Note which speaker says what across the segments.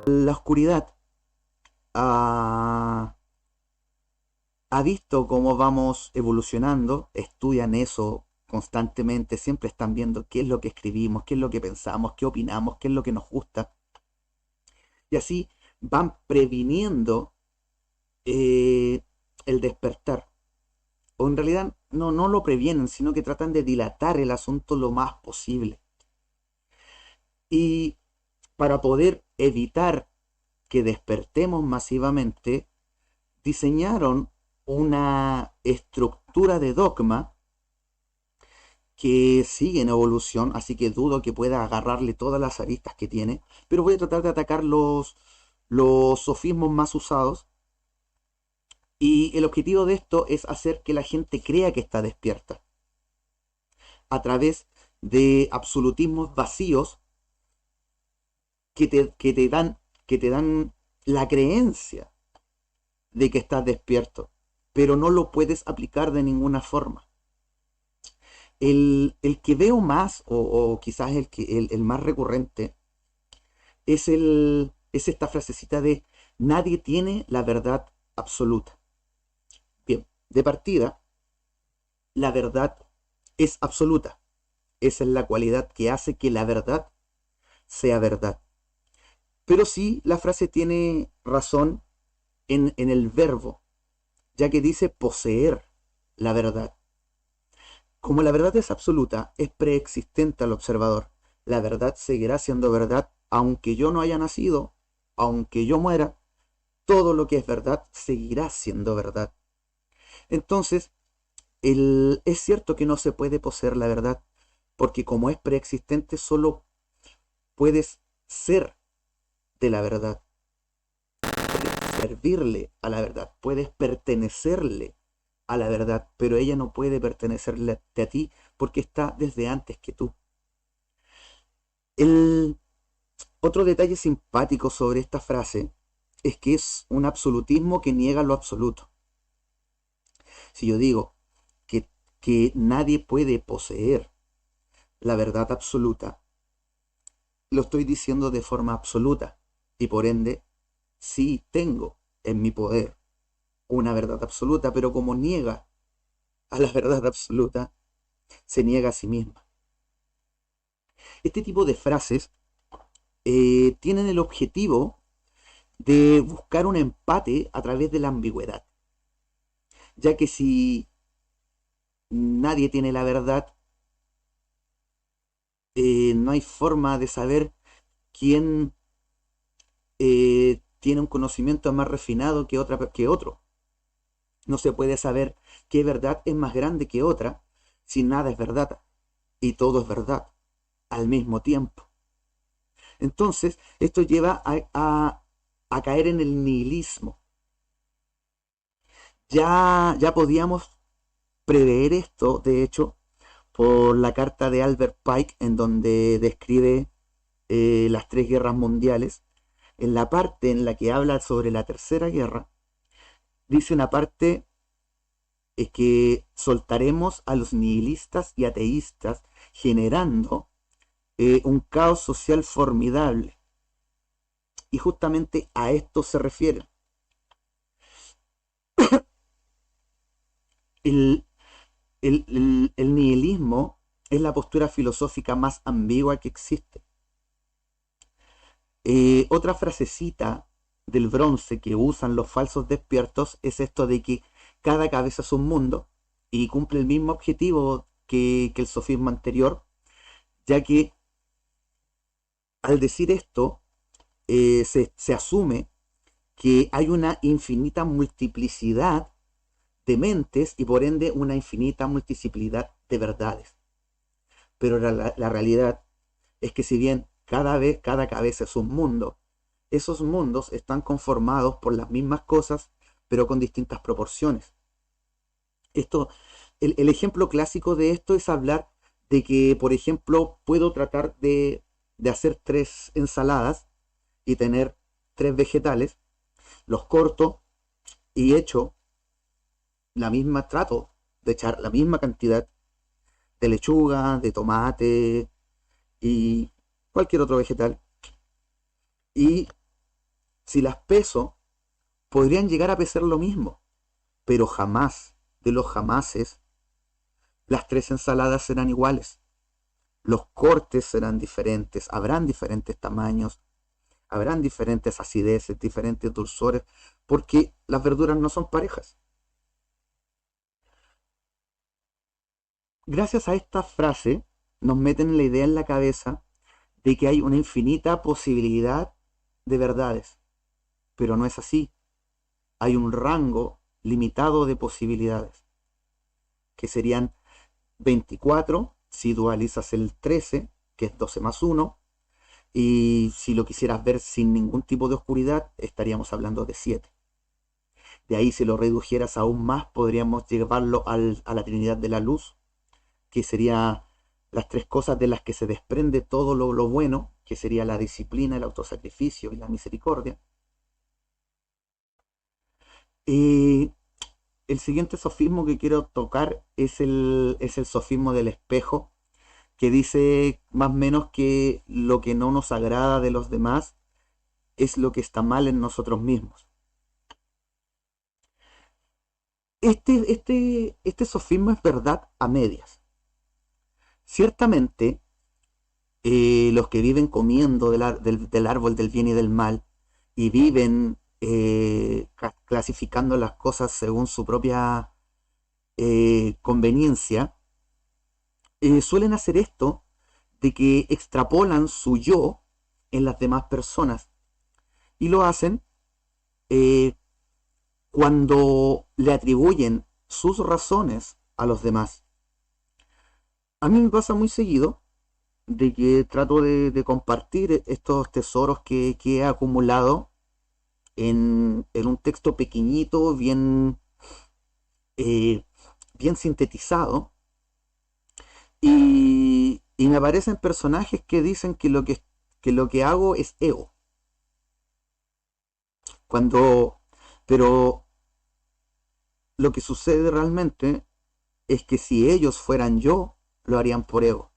Speaker 1: La oscuridad ha, ha visto cómo vamos evolucionando, estudian eso constantemente, siempre están viendo qué es lo que escribimos, qué es lo que pensamos, qué opinamos, qué es lo que nos gusta. Y así van previniendo eh, el despertar. O en realidad no lo previenen, sino que tratan de dilatar el asunto lo más posible. Y para poder evitar que despertemos masivamente, diseñaron una estructura de dogma que sigue en evolución, así que dudo que pueda agarrarle todas las aristas que tiene, pero voy a tratar de atacar los sofismos más usados, y el objetivo de esto es hacer que la gente crea que está despierta, a través de absolutismos vacíos que que te dan la creencia de que estás despierto, pero no lo puedes aplicar de ninguna forma. El que veo más, o quizás el más recurrente, es esta frasecita de nadie tiene la verdad absoluta. Bien, de partida, la verdad es absoluta. Esa es la cualidad que hace que la verdad sea verdad. Pero sí, la frase tiene razón en el verbo, ya que dice poseer la verdad. Como la verdad es absoluta, es preexistente al observador. La verdad seguirá siendo verdad aunque yo no haya nacido, aunque yo muera, todo lo que es verdad seguirá siendo verdad. Entonces, es cierto que no se puede poseer la verdad, porque como es preexistente, solo puedes ser de la verdad, servirle a la verdad, puedes pertenecerle a la verdad, pero ella no puede pertenecerle a ti porque está desde antes que tú. El otro detalle simpático sobre esta frase es que es un absolutismo que niega lo absoluto. Si yo digo que, que nadie puede poseer la verdad absoluta, lo estoy diciendo de forma absoluta, y por ende sí tengo en mi poder una verdad absoluta, pero como niega a la verdad absoluta, se niega a sí misma. Este tipo de frases tienen el objetivo de buscar un empate a través de la ambigüedad, ya que si nadie tiene la verdad, no hay forma de saber quién tiene un conocimiento más refinado que otro. No se puede saber qué verdad es más grande que otra si nada es verdad y todo es verdad al mismo tiempo. Entonces, esto lleva a caer en el nihilismo. Ya podíamos prever esto, de hecho, por la carta de Albert Pike, en donde describe las tres guerras mundiales. En la parte en la que habla sobre la tercera guerra, dice una parte que soltaremos a los nihilistas y ateístas, generando un caos social formidable. Y justamente a esto se refiere. El, el nihilismo es la postura filosófica más ambigua que existe. Otra frasecita del bronce que usan los falsos despiertos es esto de que cada cabeza es un mundo, y cumple el mismo objetivo que el sofisma anterior, ya que al decir esto se asume que hay una infinita multiplicidad de mentes y por ende una infinita multiplicidad de verdades. Pero la realidad es que si bien cada cabeza es un mundo, esos mundos están conformados por las mismas cosas, pero con distintas proporciones. Esto, el ejemplo clásico de esto es hablar de que, por ejemplo, puedo tratar de hacer tres ensaladas y tener tres vegetales, los corto y echo trato de echar la misma cantidad de lechuga, de tomate y cualquier otro vegetal. Y si las peso, podrían llegar a pesar lo mismo, pero jamás, de los jamases, las tres ensaladas serán iguales. Los cortes serán diferentes, habrán diferentes tamaños, habrán diferentes acideces, diferentes dulzores, porque las verduras no son parejas. Gracias a esta frase nos meten la idea en la cabeza de que hay una infinita posibilidad de verdades, pero no es así. Hay un rango limitado de posibilidades, que serían 24 si dualizas el 13, que es 12 más 1, y si lo quisieras ver sin ningún tipo de oscuridad, estaríamos hablando de 7. De ahí, si lo redujeras aún más, podríamos llevarlo a la Trinidad de la Luz, que sería las tres cosas de las que se desprende todo lo bueno, que sería la disciplina, el autosacrificio y la misericordia. El siguiente sofismo que quiero tocar es el sofismo del espejo, que dice más o menos que lo que no nos agrada de los demás es lo que está mal en nosotros mismos. Este sofismo es verdad a medias. Ciertamente, los que viven comiendo del árbol del bien y del mal y viven clasificando las cosas según su propia conveniencia, suelen hacer esto de que extrapolan su yo en las demás personas y lo hacen eh, cuando le atribuyen sus razones a los demás. A mí me pasa muy seguido de que trato de compartir estos tesoros que he acumulado en un texto pequeñito, eh, bien sintetizado, y me aparecen personajes que dicen que lo que hago es ego. Cuando, pero lo que sucede realmente es que si ellos fueran yo, lo harían por ego.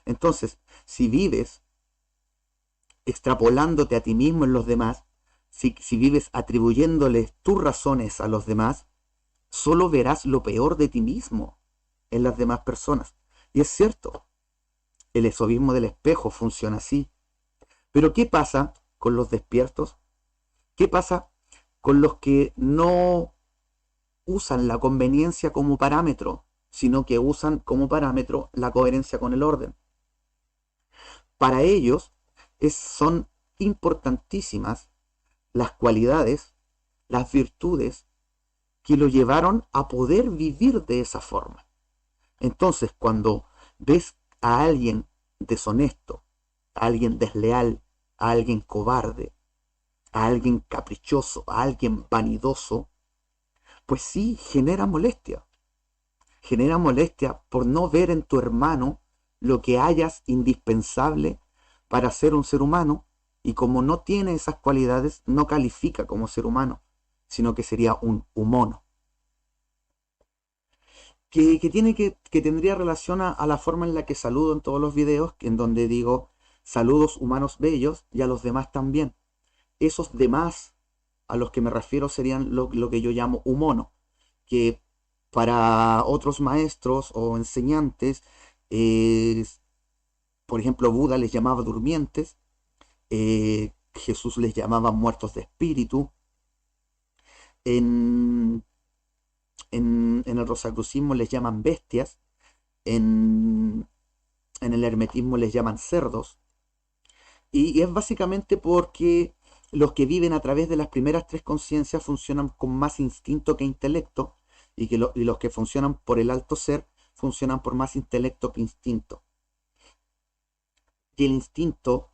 Speaker 1: Entonces, si vives extrapolándote a ti mismo en los demás, si vives atribuyéndoles tus razones a los demás, solo verás lo peor de ti mismo en las demás personas. Y es cierto, el esofismo del espejo funciona así. Pero ¿qué pasa con los despiertos? ¿Qué pasa con los que no usan la conveniencia como parámetro, sino que usan como parámetro la coherencia con el orden? Para ellos son importantísimas las cualidades, las virtudes que lo llevaron a poder vivir de esa forma. Entonces, cuando ves a alguien deshonesto, a alguien desleal, a alguien cobarde, a alguien caprichoso, a alguien vanidoso, pues sí, genera molestia. Genera molestia por no ver en tu hermano lo que hayas indispensable para ser un ser humano, y como no tiene esas cualidades, no califica como ser humano, sino que sería un humono. Que tendría relación a la forma en la que saludo en todos los videos, en donde digo saludos humanos bellos y a los demás también. Esos demás a los que me refiero serían lo que yo llamo humono, que para otros maestros o enseñantes, por ejemplo, Buda les llamaba durmientes, Jesús les llamaba muertos de espíritu, en, en el rosacrucismo les llaman bestias, en, en el hermetismo les llaman cerdos, y es básicamente porque los que viven a través de las primeras tres conciencias funcionan con más instinto que intelecto, y los que funcionan por el alto ser funcionan por más intelecto que instinto. Y el instinto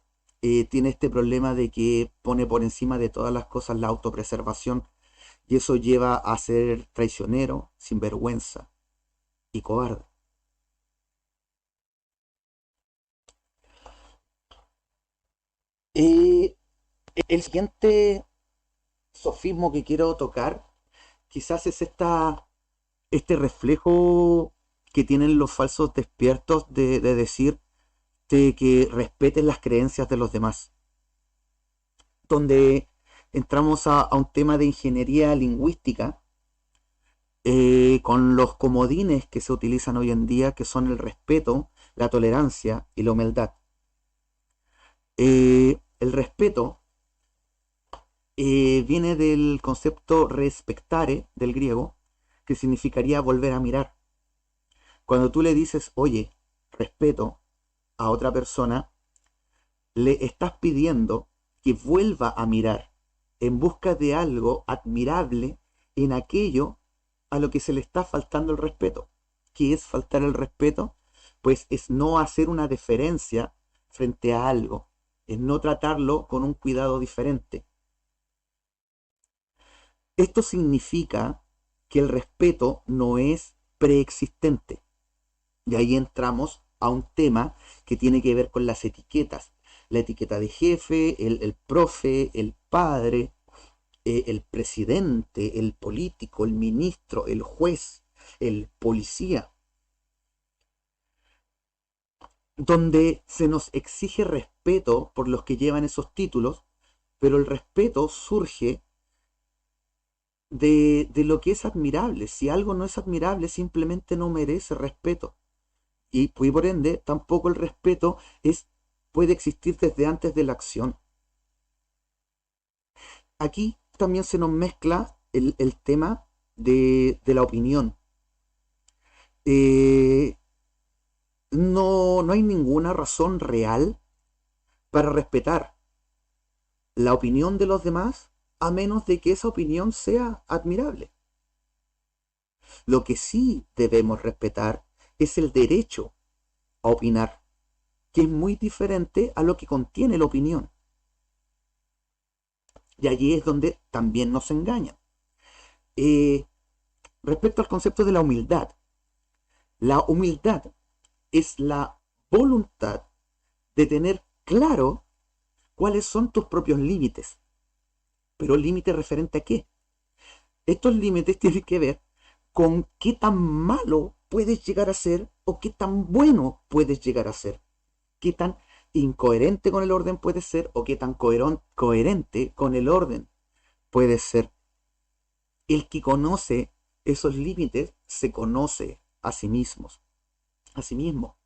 Speaker 1: tiene este problema de que pone por encima de todas las cosas la autopreservación, y eso lleva a ser traicionero, sinvergüenza y cobarde. Eh, el siguiente sofismo que quiero tocar quizás es este reflejo que tienen los falsos despiertos de decir de que respeten las creencias de los demás, donde entramos a un tema de ingeniería lingüística con los comodines que se utilizan hoy en día, que son el respeto, la tolerancia y la humildad. El respeto viene del concepto respectare del griego, que significaría volver a mirar. Cuando tú le dices, oye, respeto a otra persona, le estás pidiendo que vuelva a mirar en busca de algo admirable en aquello a lo que se le está faltando el respeto. ¿Qué es faltar el respeto? Pues es no hacer una deferencia frente a algo, es no tratarlo con un cuidado diferente. Esto significa que el respeto no es preexistente. Y ahí entramos a un tema que tiene que ver con las etiquetas. La etiqueta de jefe, el profe, el padre, el presidente, el político, el ministro, el juez, el policía, donde se nos exige respeto por los que llevan esos títulos, pero el respeto surge de lo que es admirable. Si algo no es admirable, simplemente no merece respeto. Y por ende, tampoco el respeto puede existir desde antes de la acción. Aquí también se nos mezcla el tema de la opinión. Eh, no hay ninguna razón real para respetar la opinión de los demás a menos de que esa opinión sea admirable. Lo que sí debemos respetar es el derecho a opinar, que es muy diferente a lo que contiene la opinión. Y allí es donde también nos engañan. Eh, Respecto al concepto de la humildad es la voluntad de tener claro cuáles son tus propios límites. Pero límites referente a qué. Estos límites tienen que ver con qué tan malo puedes llegar a ser o qué tan bueno puedes llegar a ser. Qué tan incoherente con el orden puedes ser o qué tan coherente con el orden puedes ser. El que conoce esos límites se conoce a sí mismos, a sí mismo.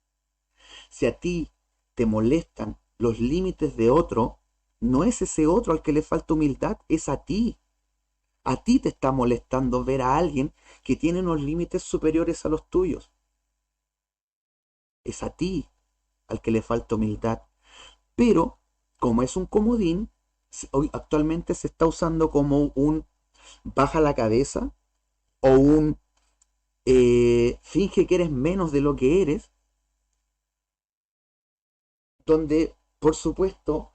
Speaker 1: Si a ti te molestan los límites de otro, no es ese otro al que le falta humildad, es a ti. A ti te está molestando ver a alguien que tiene unos límites superiores a los tuyos. Es a ti al que le falta humildad. Pero, como es un comodín, hoy actualmente se está usando como un baja la cabeza o un finge que eres menos de lo que eres, donde, por supuesto,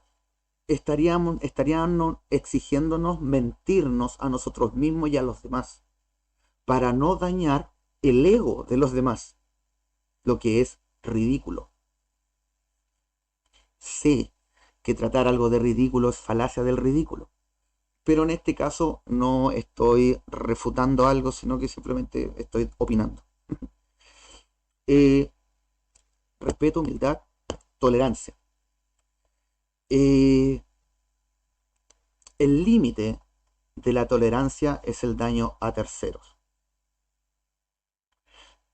Speaker 1: estarían exigiéndonos mentirnos a nosotros mismos y a los demás, para no dañar el ego de los demás, lo que es ridículo. Sé que tratar algo de ridículo es falacia del ridículo, pero en este caso no estoy refutando algo, sino que simplemente estoy opinando. Eh, Respeto, humildad, tolerancia. Eh, el límite de la tolerancia es el daño a terceros.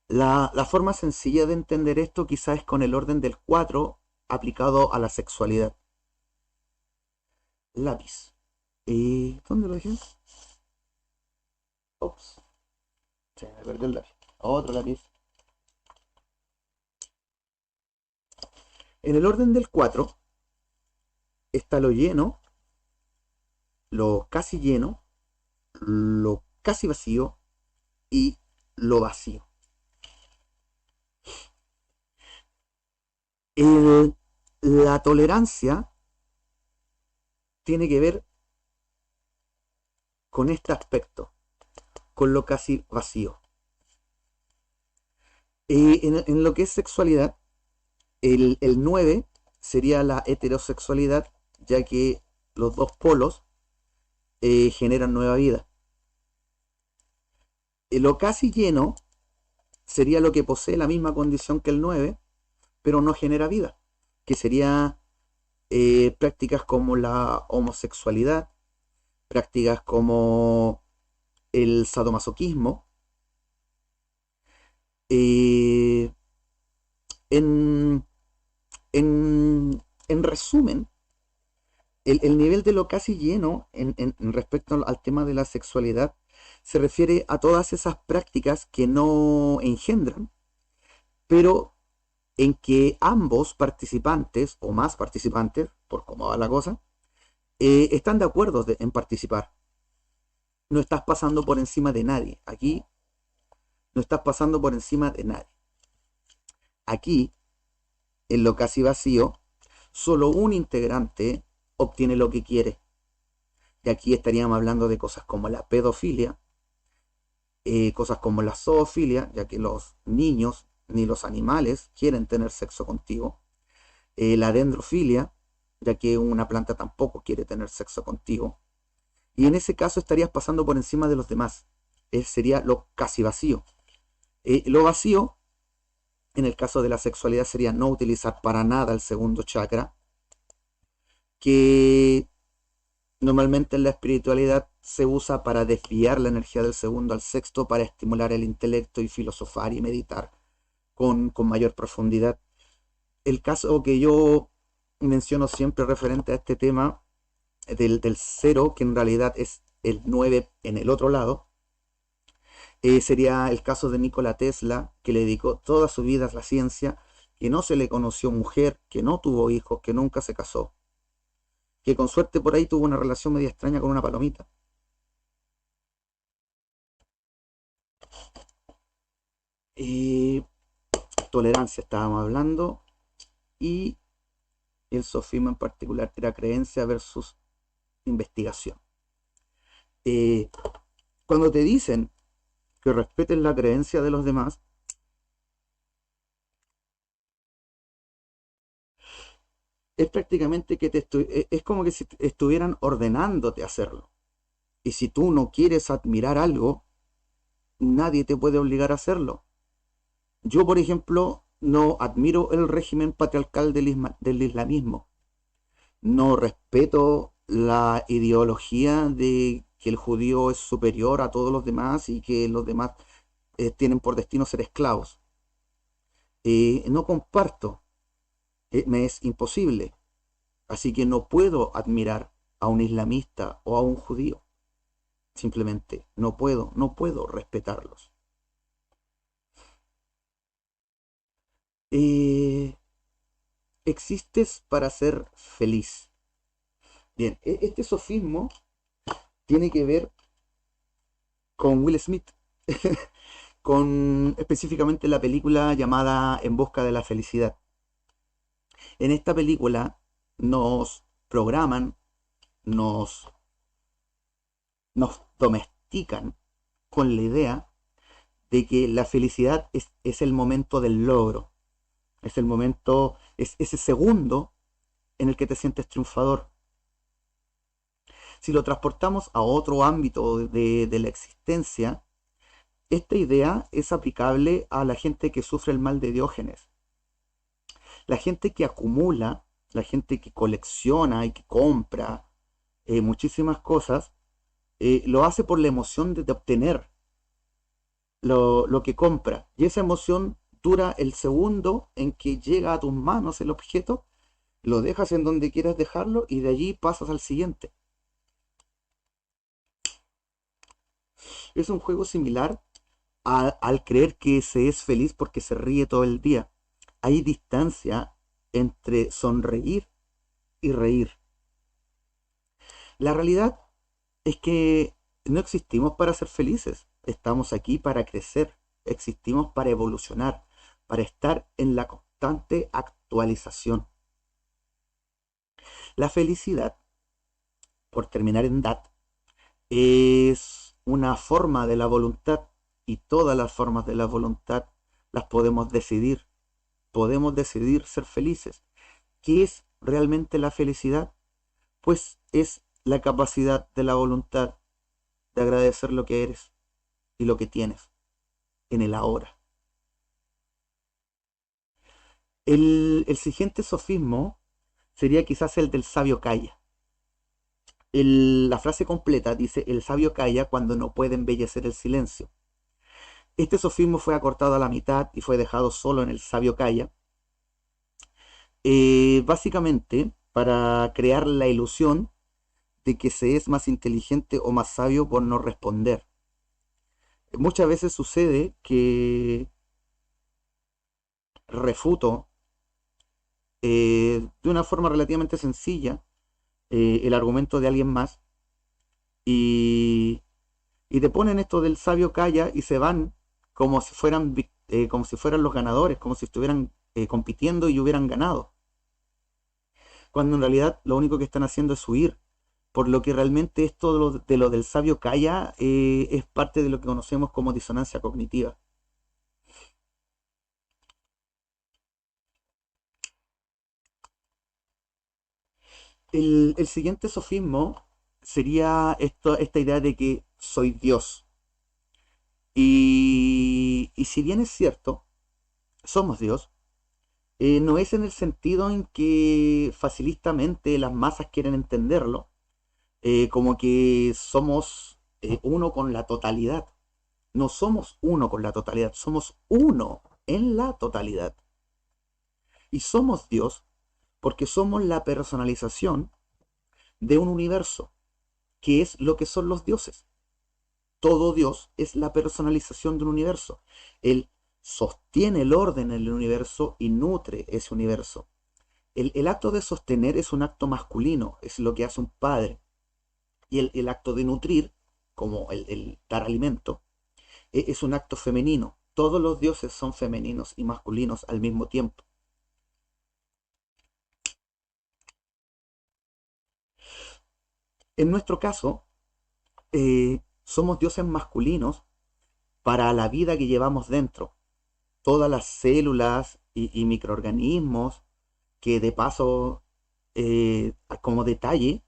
Speaker 1: La forma sencilla de entender esto quizás es con el orden del 4 aplicado a la sexualidad. Lápiz. ¿Dónde lo dejé? Ops. Se me perdió el lápiz. Otro lápiz. En el orden del 4 está lo lleno, lo casi lleno, lo casi vacío y lo vacío. El- la tolerancia tiene que ver con este aspecto, con lo casi vacío. En lo que es sexualidad, el 9 sería la heterosexualidad, ya que los dos polos generan nueva vida. Lo casi lleno sería lo que posee la misma condición que el 9, pero no genera vida, que sería prácticas como la homosexualidad, prácticas como el sadomasoquismo. eh, en, en resumen, el nivel de lo casi lleno en respecto al tema de la sexualidad se refiere a todas esas prácticas que no engendran, pero en que ambos participantes, o más participantes, por cómo va la cosa, están de acuerdo en participar. No estás pasando por encima de nadie. Aquí no estás pasando por encima de nadie. Aquí, en lo casi vacío, solo un integrante obtiene lo que quiere. Y aquí estaríamos hablando de cosas como la pedofilia, cosas como la zoofilia, ya que los niños ni los animales quieren tener sexo contigo. La dendrofilia, ya que una planta tampoco quiere tener sexo contigo. Y en ese caso estarías pasando por encima de los demás. Sería lo casi vacío. Lo vacío, en el caso de la sexualidad, sería no utilizar para nada el segundo chakra, que normalmente en la espiritualidad se usa para desviar la energía del segundo al sexto para estimular el intelecto y filosofar y meditar con mayor profundidad. El caso que yo menciono siempre referente a este tema del cero, que en realidad es el 9 en el otro lado, sería el caso de Nikola Tesla, que le dedicó toda su vida a la ciencia, que no se le conoció mujer, que no tuvo hijos, que nunca se casó, que con suerte por ahí tuvo una relación media extraña con una palomita. Eh, Tolerancia estábamos hablando, y el sofisma en particular era creencia versus investigación. Eh, Cuando te dicen que respeten la creencia de los demás, es prácticamente que es como que si estuvieran ordenándote hacerlo. Y si tú no quieres admirar algo, nadie te puede obligar a hacerlo. Yo, por ejemplo, no admiro el régimen patriarcal del islamismo. No respeto la ideología de que el judío es superior a todos los demás y que los demás tienen por destino ser esclavos. No comparto, me es imposible. Así que no puedo admirar a un islamista o a un judío. Simplemente no puedo respetarlos. Eh, Existes para ser feliz. Bien, este sofismo tiene que ver con Will Smith, con específicamente la película llamada En busca de la felicidad. En esta película nos programan, nos, nos domestican con la idea de que la felicidad es el momento del logro, es el momento, es ese segundo en el que te sientes triunfador. Si lo transportamos a otro ámbito de la existencia, esta idea es aplicable a la gente que sufre el mal de Diógenes. La gente que acumula, la gente que colecciona y que compra muchísimas cosas, lo hace por la emoción de obtener lo que compra. Y esa emoción dura el segundo en que llega a tus manos el objeto, lo dejas en donde quieras dejarlo y de allí pasas al siguiente. Es un juego similar al creer que se es feliz porque se ríe todo el día. Hay distancia entre sonreír y reír. La realidad es que no existimos para ser felices, estamos aquí para crecer, existimos para evolucionar, para estar en la constante actualización. La felicidad, por terminar en dat, es una forma de la voluntad y todas las formas de la voluntad las podemos decidir. Podemos decidir ser felices. ¿Qué es realmente la felicidad? Pues es la capacidad de la voluntad de agradecer lo que eres y lo que tienes en el ahora. El siguiente sofismo sería quizás el del sabio calla. La frase completa dice: el sabio calla cuando no puede embellecer el silencio. Este sofismo fue acortado a la mitad y fue dejado solo en el sabio calla, básicamente para crear la ilusión de que se es más inteligente o más sabio por no responder. Muchas veces sucede que refuto de una forma relativamente sencilla el argumento de alguien más y, y te ponen esto del sabio calla y se van como si fueran los ganadores, como si estuvieran compitiendo y hubieran ganado, cuando en realidad lo único que están haciendo es huir. Por lo que realmente esto de lo del sabio calla es parte de lo que conocemos como disonancia cognitiva. El siguiente sofismo sería esta idea de que soy Dios. Y si bien es cierto, somos Dios, no es en el sentido en que facilitamente las masas quieren entenderlo, como que somos uno con la totalidad. No somos uno con la totalidad, somos uno en la totalidad. Y somos Dios porque somos la personalización de un universo, que es lo que son los dioses. Todo Dios es la personalización de un universo. Él sostiene el orden en el universo y nutre ese universo. El acto de sostener es un acto masculino, es lo que hace un padre. Y el acto de nutrir, como el dar alimento, es un acto femenino. Todos los dioses son femeninos y masculinos al mismo tiempo. En nuestro caso, somos dioses masculinos para la vida que llevamos dentro. Todas las células y microorganismos que de paso, como detalle,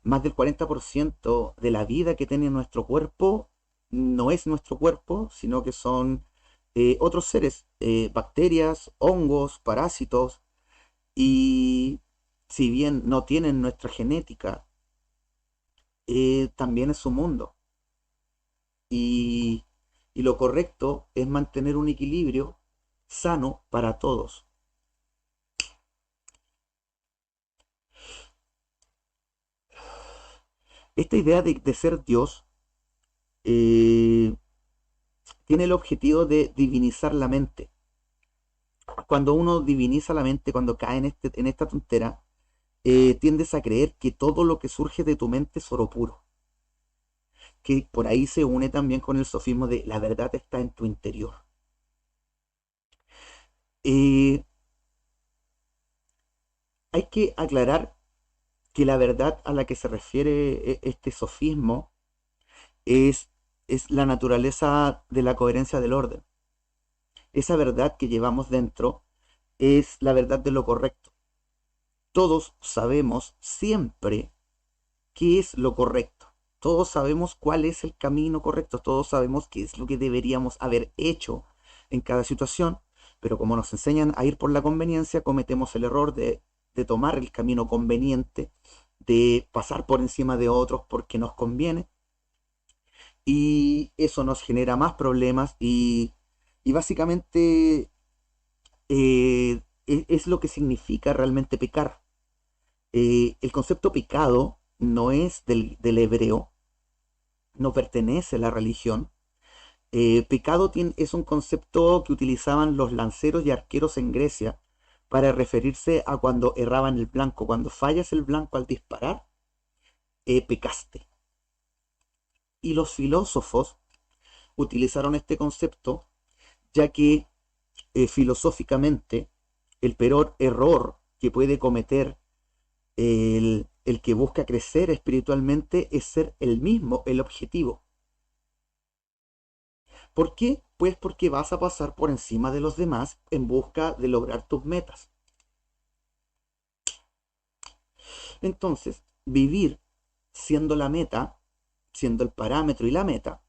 Speaker 1: más del 40% de la vida que tiene nuestro cuerpo no es nuestro cuerpo, sino que son otros seres, bacterias, hongos, parásitos, y si bien no tienen nuestra genética, también es su mundo. Y, y lo correcto es mantener un equilibrio sano para todos. Esta idea de ser Dios eh, tiene el objetivo de divinizar la mente. Cuando uno diviniza la mente, cuando cae en esta tontera, tiendes a creer que todo lo que surge de tu mente es oro puro. Que por ahí se une también con el sofismo de la verdad está en tu interior. Eh, Hay que aclarar que la verdad a la que se refiere este sofismo es, es la naturaleza de la coherencia del orden. Esa verdad que llevamos dentro es la verdad de lo correcto. Todos sabemos siempre qué es lo correcto. Todos sabemos cuál es el camino correcto. Todos sabemos qué es lo que deberíamos haber hecho en cada situación. Pero como nos enseñan a ir por la conveniencia, cometemos el error de tomar el camino conveniente, de pasar por encima de otros porque nos conviene. Y eso nos genera más problemas y básicamente es lo que significa realmente pecar. El concepto pecado no es del hebreo, no pertenece a la religión. Pecado es un concepto que utilizaban los lanceros y arqueros en Grecia para referirse a cuando erraban el blanco. Cuando fallas el blanco al disparar, pecaste. Y los filósofos utilizaron este concepto ya que filosóficamente El peor error que puede cometer el que busca crecer espiritualmente es ser el mismo, el objetivo. ¿Por qué? Pues porque vas a pasar por encima de los demás en busca de lograr tus metas. Entonces, vivir siendo la meta, siendo el parámetro y la meta,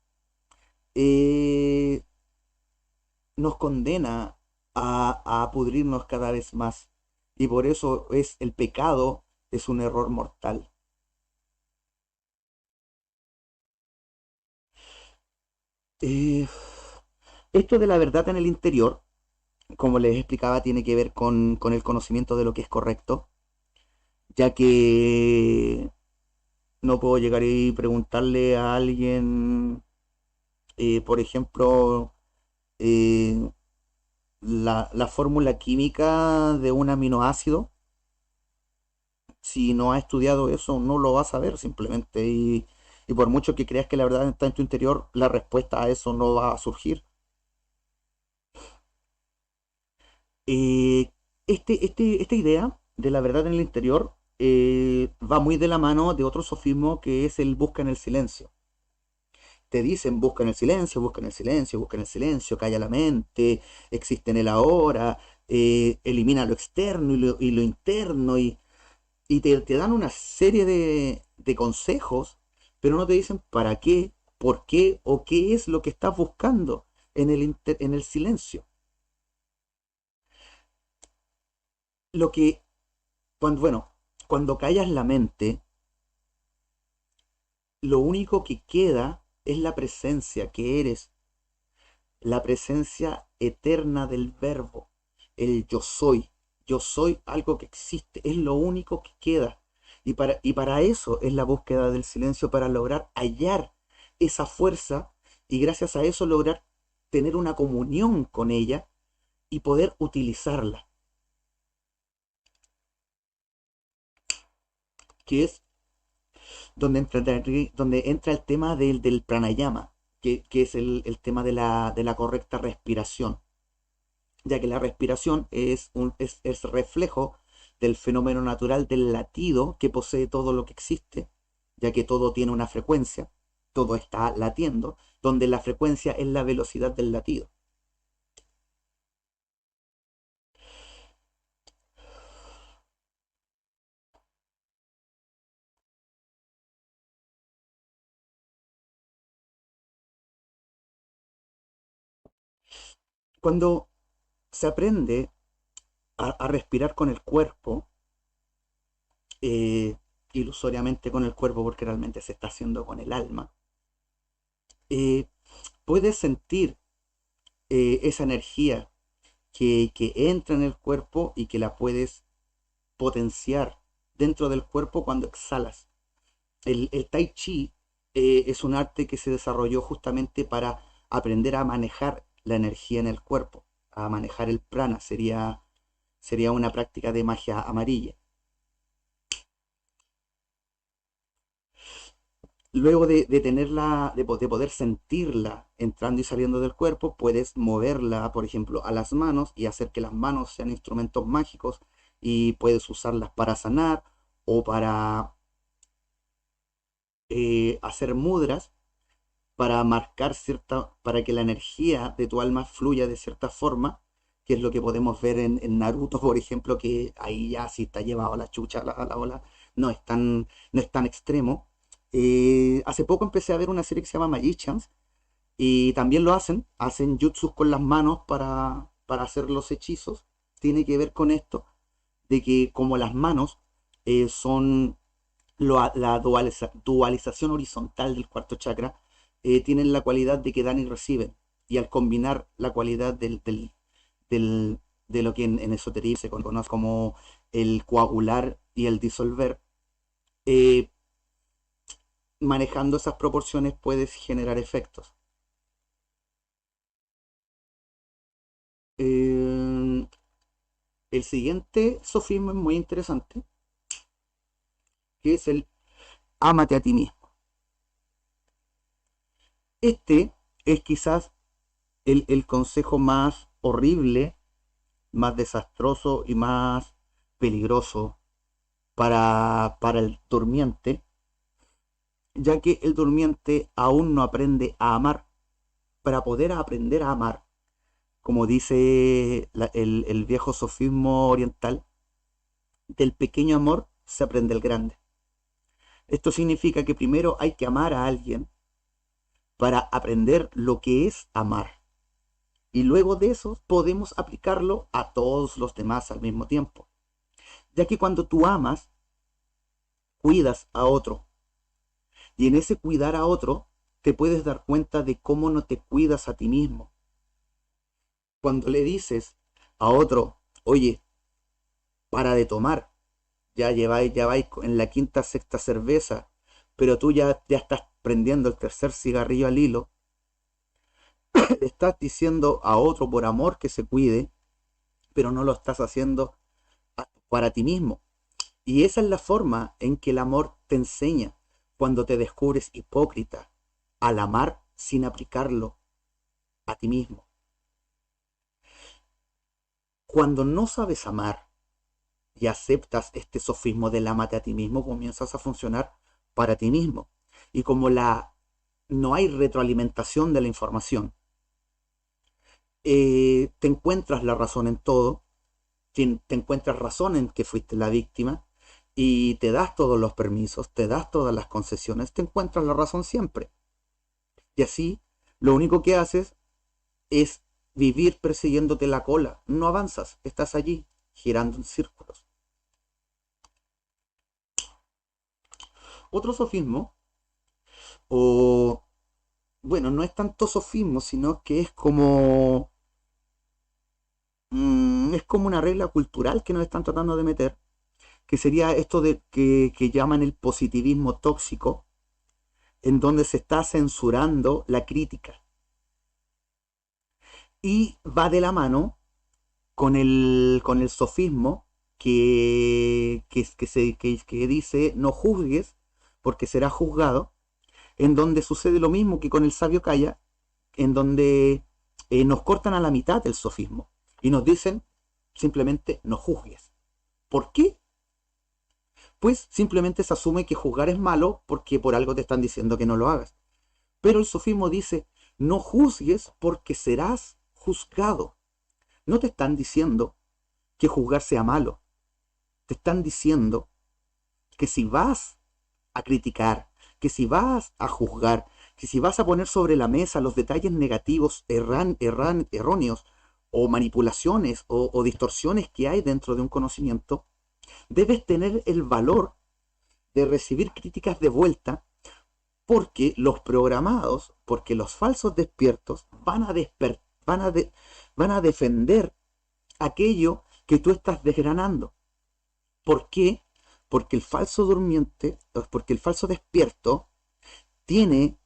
Speaker 1: eh, nos condena a pudrirnos cada vez más. Y por eso es el pecado, es un error mortal. Eh, Esto de la verdad en el interior, como les explicaba, tiene que ver con el conocimiento de lo que es correcto, ya que no puedo llegar y preguntarle a alguien, por ejemplo, eh, la fórmula química de un aminoácido. Si no has estudiado eso, no lo vas a ver simplemente. Y por mucho que creas que la verdad está en tu interior, la respuesta a eso no va a surgir. Eh, esta idea de la verdad en el interior va muy de la mano de otro sofismo que es el busca en el silencio. Te dicen busca en el silencio, busca en el silencio, busca en el silencio, calla la mente, existe en el ahora, elimina lo externo y lo interno y te dan una serie de consejos, pero no te dicen para qué, por qué o qué es lo que estás buscando en el silencio. Lo que, bueno, cuando callas la mente, lo único que queda es la presencia que eres, la presencia eterna del verbo, el yo soy. Yo soy algo que existe, es lo único que queda. Y para eso es la búsqueda del silencio, para lograr hallar esa fuerza y gracias a eso lograr tener una comunión con ella y poder utilizarla, que es donde entra el tema del pranayama, que es el tema de la correcta respiración, ya que la respiración es reflejo del fenómeno natural del latido que posee todo lo que existe, ya que todo tiene una frecuencia, todo está latiendo, donde la frecuencia es la velocidad del latido. Cuando se aprende a respirar con el cuerpo, eh, ilusoriamente con el cuerpo porque realmente se está haciendo con el alma, eh, puedes sentir esa energía que entra en el cuerpo y que la puedes potenciar dentro del cuerpo cuando exhalas. El Tai Chi es un arte que se desarrolló justamente para aprender a manejar la energía en el cuerpo, a manejar el prana, sería una práctica de magia amarilla. Luego de tenerla, de poder sentirla entrando y saliendo del cuerpo, puedes moverla, por ejemplo, a las manos y hacer que las manos sean instrumentos mágicos y puedes usarlas para sanar o para hacer mudras, para marcar para que la energía de tu alma fluya de cierta forma, que es lo que podemos ver en Naruto, por ejemplo, que ahí ya sí está llevado a la chucha, a la ola, no es tan extremo. Hace poco empecé a ver una serie que se llama Magicians y también lo hacen jutsus con las manos para hacer los hechizos. Tiene que ver con esto, de que como las manos son la dualización horizontal del cuarto chakra, tienen la cualidad de que dan y reciben. Y al combinar la cualidad de lo que en esoterismo se conoce como el coagular y el disolver, eh, manejando esas proporciones puedes generar efectos. Eh, el siguiente sofisma es muy interesante, que es el ámate a ti mismo. Este es quizás el consejo más horrible más desastroso y más peligroso para el durmiente, ya que el durmiente aún no aprende a amar. Para poder aprender a amar, como dice el viejo sofismo oriental, del pequeño amor se aprende el grande. Esto significa que primero hay que amar a alguien para aprender lo que es amar. Y luego de eso podemos aplicarlo a todos los demás al mismo tiempo. Ya que cuando tú amas, cuidas a otro. Y en ese cuidar a otro, te puedes dar cuenta de cómo no te cuidas a ti mismo. Cuando le dices a otro, oye, para de tomar, ya vais en la quinta, sexta cerveza, pero tú ya estás prendiendo el tercer cigarrillo al hilo, le estás diciendo a otro por amor que se cuide, pero no lo estás haciendo para ti mismo. Y esa es la forma en que el amor te enseña cuando te descubres hipócrita al amar sin aplicarlo a ti mismo. Cuando no sabes amar y aceptas este sofismo del amate a ti mismo, comienzas a funcionar para ti mismo. Y como no hay retroalimentación de la información, te encuentras la razón en todo, te encuentras razón en que fuiste la víctima y te das todos los permisos, te das todas las concesiones, te encuentras la razón siempre. Y así, lo único que haces es vivir persiguiéndote la cola. No avanzas, estás allí, girando en círculos. Otro sofismo, o bueno, no es tanto sofismo, sino que es como una regla cultural que nos están tratando de meter, que sería esto de que llaman el positivismo tóxico, en donde se está censurando la crítica. Y va de la mano con el sofismo que dice no juzgues porque serás juzgado, en donde sucede lo mismo que con el sabio calla, en donde nos cortan a la mitad el sofismo y nos dicen simplemente no juzgues. ¿Por qué? Pues simplemente se asume que juzgar es malo porque por algo te están diciendo que no lo hagas. Pero el sofismo dice no juzgues porque serás juzgado. No te están diciendo que juzgar sea malo. Te están diciendo que si vas a criticar, que si vas a juzgar, que si vas a poner sobre la mesa los detalles negativos, erróneos, o manipulaciones o distorsiones que hay dentro de un conocimiento, debes tener el valor de recibir críticas de vuelta, porque los programados, porque los falsos despiertos van a defender aquello que tú estás desgranando. ¿Por qué? Porque el falso durmiente, porque el falso despierto tiene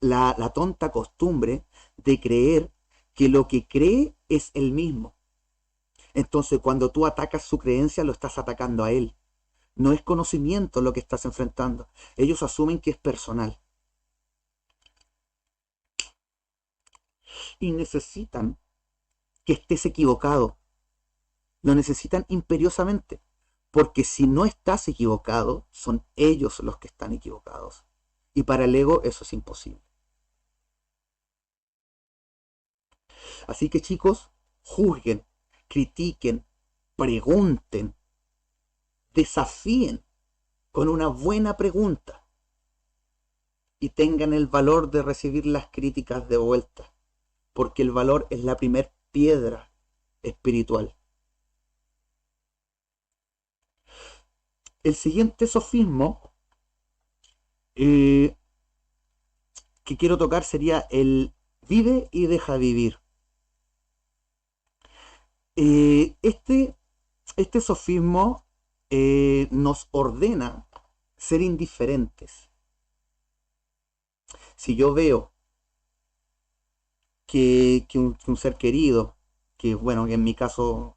Speaker 1: la tonta costumbre de creer que lo que cree es el mismo. Entonces, cuando tú atacas su creencia, lo estás atacando a él. No es conocimiento lo que estás enfrentando. Ellos asumen que es personal. Y necesitan que estés equivocado. Lo necesitan imperiosamente. Porque si no estás equivocado, son ellos los que están equivocados. Y para el ego eso es imposible. Así que chicos, juzguen, critiquen, pregunten, desafíen con una buena pregunta y tengan el valor de recibir las críticas de vuelta, porque el valor es la primer piedra espiritual. El siguiente sofismo que quiero tocar sería el vive y deja vivir. Este sofismo nos ordena ser indiferentes. Si yo veo que un ser querido, que bueno, que en mi caso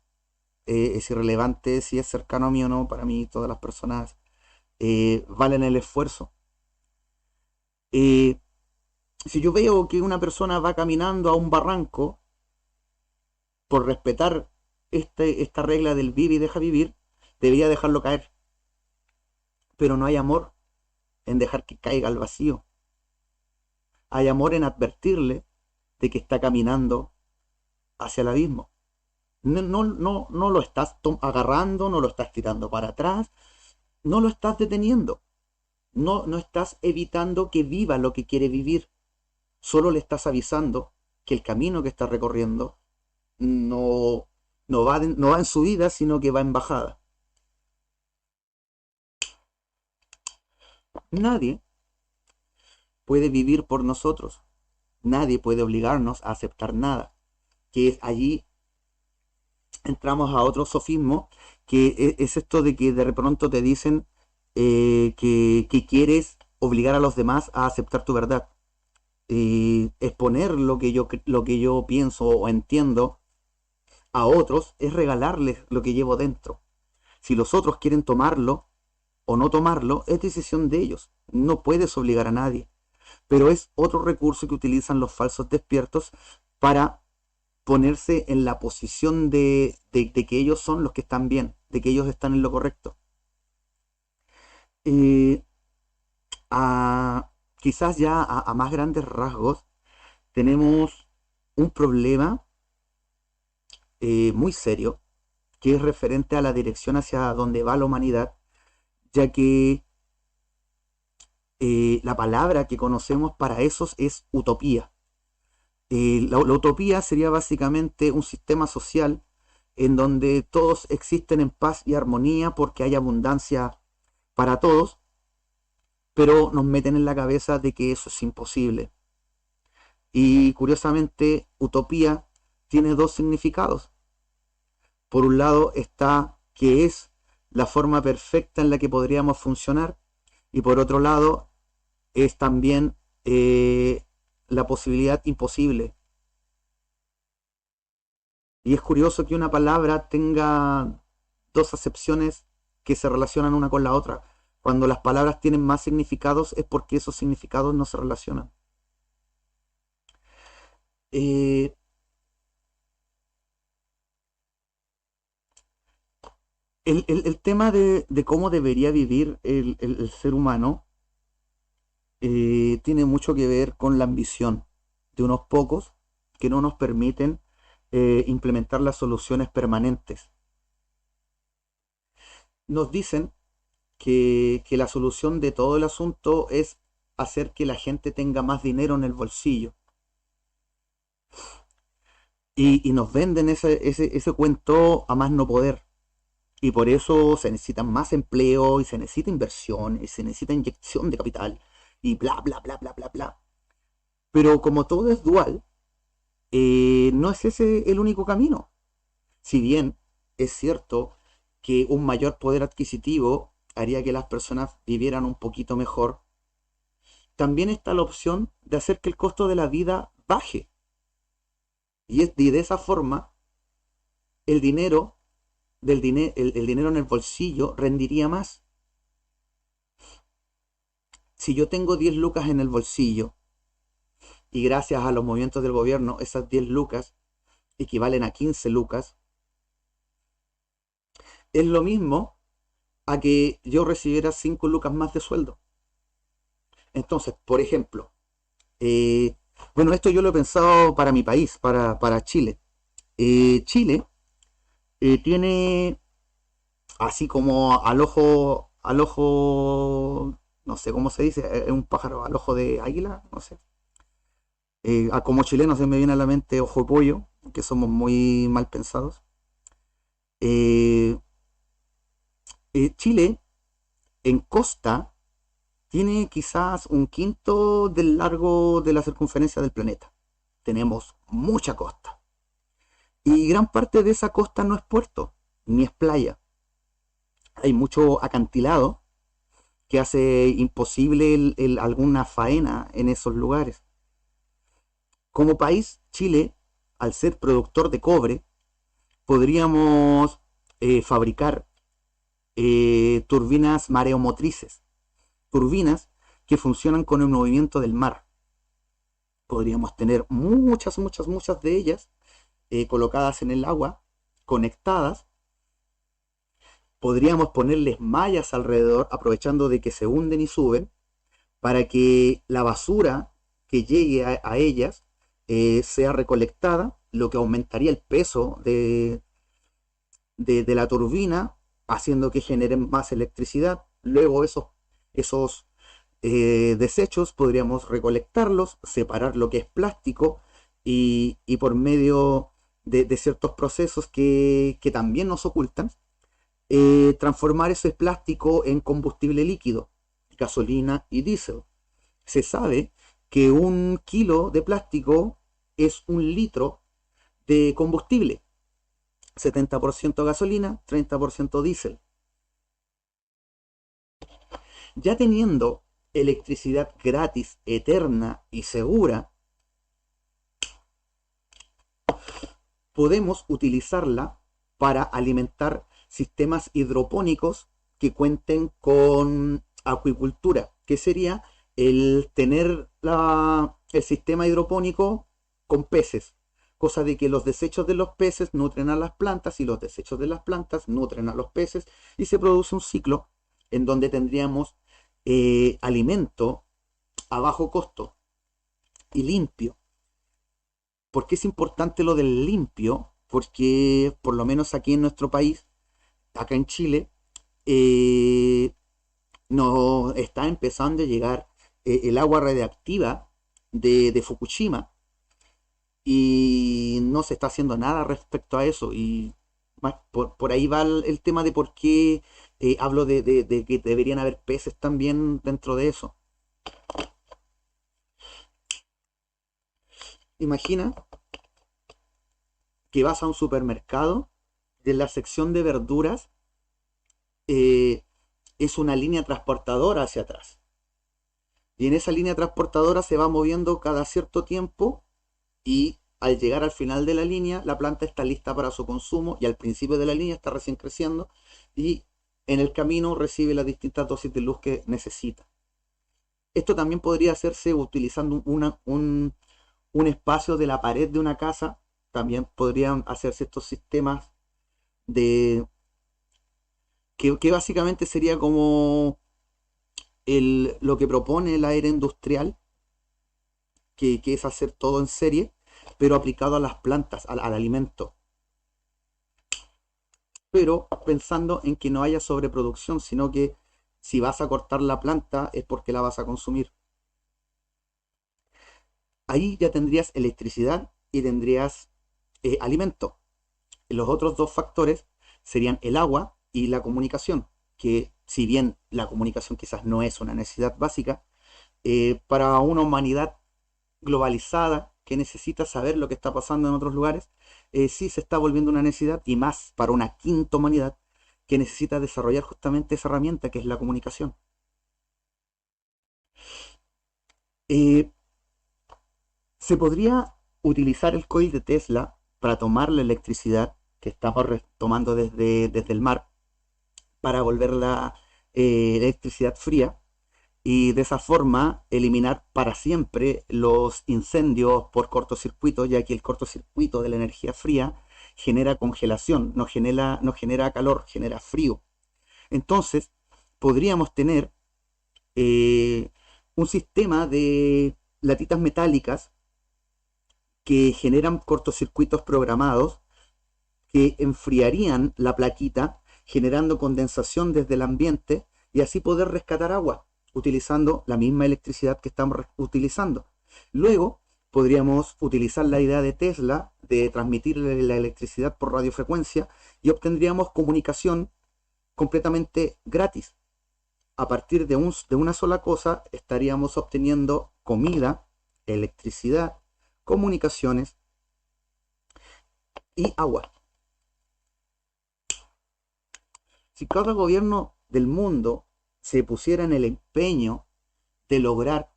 Speaker 1: es irrelevante si es cercano a mí o no, para mí todas las personas valen el esfuerzo. Eh, si yo veo que una persona va caminando a un barranco por respetar esta regla del vive y deja vivir, debería dejarlo caer. Pero no hay amor en dejar que caiga al vacío. Hay amor en advertirle de que está caminando hacia el abismo. No lo estás agarrando, no lo estás tirando para atrás, no lo estás deteniendo. No estás evitando que viva lo que quiere vivir. Solo le estás avisando que el camino que está recorriendo no, no va en subida, sino que va en bajada. Nadie puede vivir por nosotros. Nadie puede obligarnos a aceptar nada. Que es allí entramos a otro sofismo, que es esto de que de pronto te dicen que quieres obligar a los demás a aceptar tu verdad. Exponer lo que yo pienso o entiendo a otros es regalarles lo que llevo dentro. Si los otros quieren tomarlo o no tomarlo, es decisión de ellos. No puedes obligar a nadie. Pero es otro recurso que utilizan los falsos despiertos para ponerse en la posición de que ellos son los que están bien, de que ellos están en lo correcto. Eh, Quizás ya a más grandes rasgos tenemos un problema muy serio que es referente a la dirección hacia donde va la humanidad, ya que la palabra que conocemos para esos es utopía. La utopía sería básicamente un sistema social en donde todos existen en paz y armonía porque hay abundancia para todos, pero nos meten en la cabeza de que eso es imposible. Y curiosamente, utopía tiene dos significados. Por un lado está que es la forma perfecta en la que podríamos funcionar, y por otro lado es también la posibilidad imposible. Y es curioso que una palabra tenga dos acepciones que se relacionan una con la otra. Cuando las palabras tienen más significados es porque esos significados no se relacionan. Eh, el tema de cómo debería vivir el ser humano tiene mucho que ver con la ambición de unos pocos que no nos permiten implementar las soluciones permanentes. Nos dicen que la solución de todo el asunto es hacer que la gente tenga más dinero en el bolsillo. Y nos venden ese cuento a más no poder. Y por eso se necesitan más empleo, y se necesita inversión, y se necesita inyección de capital, y bla, bla, bla, bla, bla, bla. Pero como todo es dual, no es ese el único camino. Si bien es cierto que un mayor poder adquisitivo haría que las personas vivieran un poquito mejor, también está la opción de hacer que el costo de la vida baje. Y de esa forma, el dinero, el dinero en el bolsillo rendiría más. Si yo tengo 10 lucas en el bolsillo y gracias a los movimientos del gobierno esas 10 lucas equivalen a 15 lucas, es lo mismo a que yo recibiera 5 lucas más de sueldo. Entonces, por ejemplo, bueno, esto yo lo he pensado para mi país, para Chile. Chile tiene, así como al ojo, no sé cómo se dice, es un pájaro al ojo de águila, no sé. Como chileno se me viene a la mente ojo de pollo, que somos muy mal pensados. Eh, Chile, en costa, tiene quizás un quinto del largo de la circunferencia del planeta. Tenemos mucha costa. Y gran parte de esa costa no es puerto, ni es playa. Hay mucho acantilado que hace imposible alguna faena en esos lugares. Como país, Chile, al ser productor de cobre, podríamos fabricar turbinas mareomotrices, turbinas que funcionan con el movimiento del mar. Podríamos tener muchas de ellas colocadas en el agua conectadas, podríamos ponerles mallas alrededor, aprovechando de que se hunden y suben, para que la basura que llegue a ellas sea recolectada, lo que aumentaría el peso de la turbina, haciendo que generen más electricidad. Luego esos desechos podríamos recolectarlos, separar lo que es plástico y por medio de ciertos procesos que también nos ocultan, transformar ese plástico en combustible líquido, gasolina y diésel. Se sabe que 1 kilo de plástico es 1 litro de combustible, 70% gasolina, 30% diésel. Ya teniendo electricidad gratis, eterna y segura, podemos utilizarla para alimentar sistemas hidropónicos que cuenten con acuicultura, que sería el tener el sistema hidropónico con peces, cosa de que los desechos de los peces nutren a las plantas y los desechos de las plantas nutren a los peces y se produce un ciclo en donde tendríamos alimento a bajo costo y limpio. ¿Por qué es importante lo del limpio? Porque por lo menos aquí en nuestro país, acá en Chile, eh, nos está empezando a llegar el agua radiactiva de Fukushima y no se está haciendo nada respecto a eso. Y por ahí va el tema de por qué hablo de que deberían haber peces también dentro de eso. Imagina que vas a un supermercado, de la sección de verduras eh, es una línea transportadora hacia atrás. Y en esa línea transportadora se va moviendo cada cierto tiempo y al llegar al final de la línea la planta está lista para su consumo y al principio de la línea está recién creciendo y en el camino recibe las distintas dosis de luz que necesita. Esto también podría hacerse utilizando un espacio de la pared de una casa. También podrían hacerse estos sistemas de que básicamente sería como lo que propone la era industrial, que es hacer todo en serie, pero aplicado a las plantas, al alimento. Pero pensando en que no haya sobreproducción, sino que si vas a cortar la planta es porque la vas a consumir. Ahí ya tendrías electricidad y tendrías alimento. Los otros dos factores serían el agua y la comunicación, que si bien la comunicación quizás no es una necesidad básica, para una humanidad globalizada que necesita saber lo que está pasando en otros lugares, sí se está volviendo una necesidad y más para una quinta humanidad que necesita desarrollar justamente esa herramienta que es la comunicación. Eh, Se podría utilizar el coil de Tesla para tomar la electricidad que estamos tomando desde el mar para volverla electricidad fría y de esa forma eliminar para siempre los incendios por cortocircuito, ya que el cortocircuito de la energía fría genera congelación, no genera calor, genera frío. Entonces, podríamos tener eh, un sistema de latitas metálicas que generan cortocircuitos programados que enfriarían la plaquita, generando condensación desde el ambiente y así poder rescatar agua, utilizando la misma electricidad que estamos utilizando. Luego podríamos utilizar la idea de Tesla de transmitir la electricidad por radiofrecuencia y obtendríamos comunicación completamente gratis. A partir de una sola cosa estaríamos obteniendo comida, electricidad, comunicaciones y agua. Si cada gobierno del mundo se pusiera en el empeño de lograr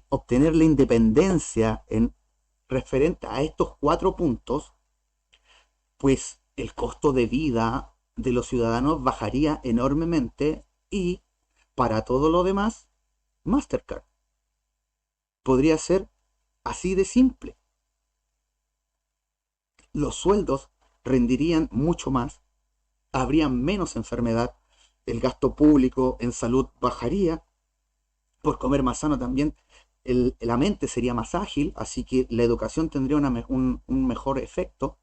Speaker 1: obtener la independencia en referente a estos 4 puntos, pues el costo de vida de los ciudadanos bajaría enormemente y para todo lo demás, Mastercard. Podría ser así de simple. los sueldos rendirían mucho más, habría menos enfermedad, el gasto público en salud bajaría, por comer más sano también la mente sería más ágil, así que la educación tendría un mejor efecto,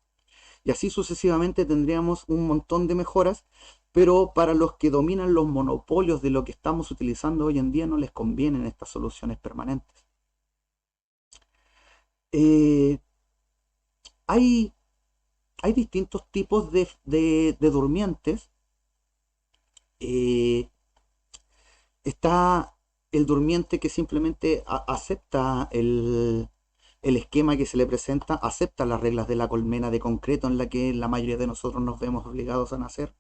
Speaker 1: y así sucesivamente tendríamos un montón de mejoras, pero para los que dominan los monopolios de lo que estamos utilizando hoy en día no les convienen estas soluciones permanentes. Eh, hay, hay distintos tipos de durmientes. Eh, Está el durmiente que simplemente acepta el esquema que se le presenta, acepta las reglas de la colmena de concreto en la que la mayoría de nosotros nos vemos obligados a nacer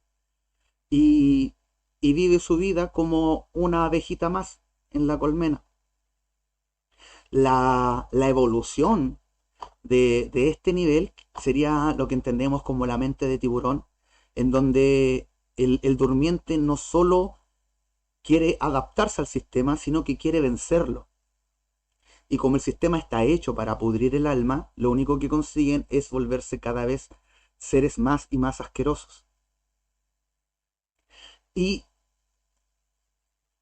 Speaker 1: y, y vive su vida como una abejita más en la colmena. La evolución de este nivel sería lo que entendemos como la mente de tiburón, en donde el durmiente no solo quiere adaptarse al sistema, sino que quiere vencerlo. Y como el sistema está hecho para pudrir el alma, lo único que consiguen es volverse cada vez seres más y más asquerosos. Y,